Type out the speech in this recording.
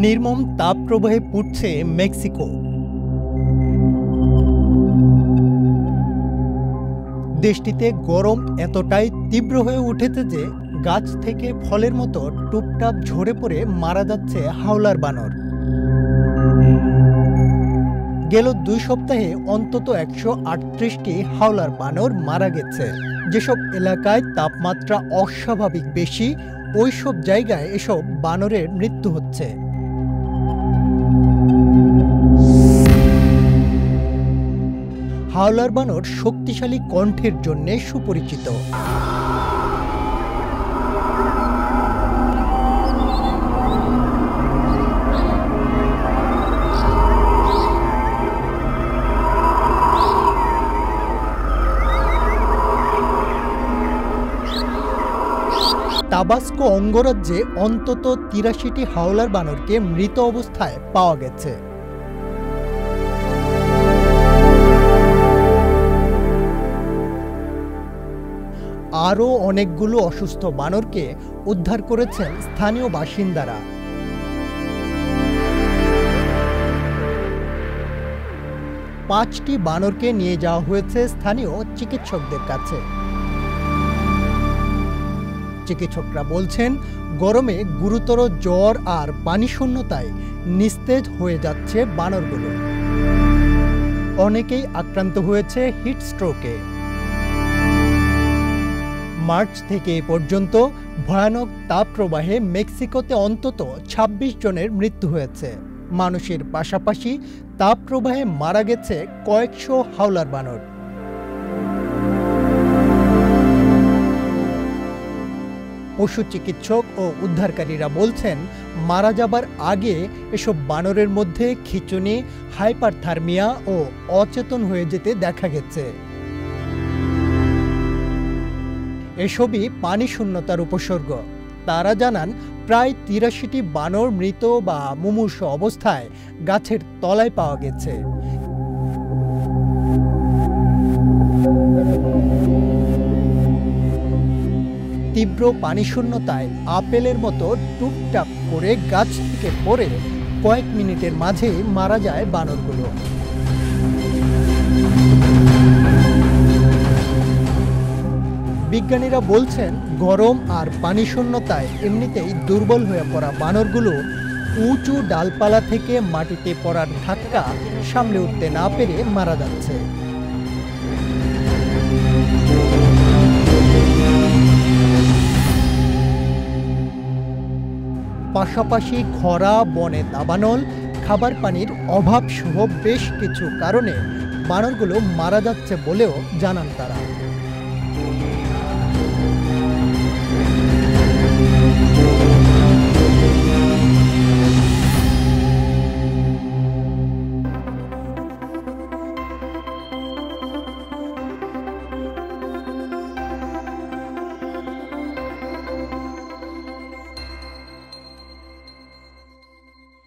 নির্মম তাপপ্রবাহে পুড়ছে মেক্সিকো। দেশটিতে গরম এতটাই তীব্র হয়ে উঠেছে যে গাছ থেকে ফলের মতো টুপটাপ ঝরে পড়ে মারা যাচ্ছে হাওলার বানর। গেল 2 সপ্তাহে অন্তত 138টি হাওলার বানর মারা গেছে। যেসব এলাকায় তাপমাত্রা অস্বাভাবিক বেশি, ওইসব জায়গায় এসব বানরের মৃত্যু হচ্ছে। হাওলার বানর শক্তিশালী কণ্ঠের জন্য সুপরিচিত। তাবাস্কো অঙ্গরাজ্যে অন্তত 83টি হাওলার বানরকে মৃত অবস্থায় পাওয়া গেছে। আরও অনেকগুলো অসুস্থ বানরকে উদ্ধার করেছেন স্থানীয় বাসিন্দারা। পাঁচটি বানরকে নিয়ে যাওয়া হয়েছে স্থানীয় চিকিৎসকদের কাছে। চিকিৎসকরা বলছেন, গরমে গুরুতর জ্বর আর পানিশূন্যতায় নিস্তেজ হয়ে যাচ্ছে বানরগুলো। অনেকেই আক্রান্ত হয়েছে হিটস্ট্রোকে। মার্চ থেকে এ পর্যন্ত ভয়ানক তাপপ্রবাহে মেক্সিকোতে অন্তত 26 জনের মৃত্যু হয়েছে। মানুষের পাশাপাশি তাপপ্রবাহে মারা গেছে কয়েকশো হাওলার বানর। পশু চিকিৎসক ও উদ্ধারকারীরা বলছেন, মারা যাবার আগে এসব বানরের মধ্যে খিঁচুনি, হাইপারথার্মিয়া ও অচেতন হয়ে যেতে দেখা গেছে। এসবই পানিশূন্যতার উপসর্গ। তারা জানান, প্রায় 83টি বানর মৃত বা মুমূর্ষু অবস্থায় গাছের তলায় পাওয়া গেছে। তীব্র পানিশূন্যতায় আপেলের মতো টুপটাপ করে গাছ থেকে পড়ে কয়েক মিনিটের মাঝেই মারা যায় বানরগুলো। বিজ্ঞানীরা বলছেন, গরম আর পানিশূন্যতায় এমনিতেই দুর্বল হয়ে পড়া বানরগুলো উঁচু ডালপালা থেকে মাটিতে পড়ার ধাক্কা সামলে উঠতে না পেরে মারা যাচ্ছে। পাশাপাশি খরা, বনে দাবানল, খাবার পানির অভাব সহ বেশ কিছু কারণে বানরগুলো মারা যাচ্ছে বলেও জানান তারা।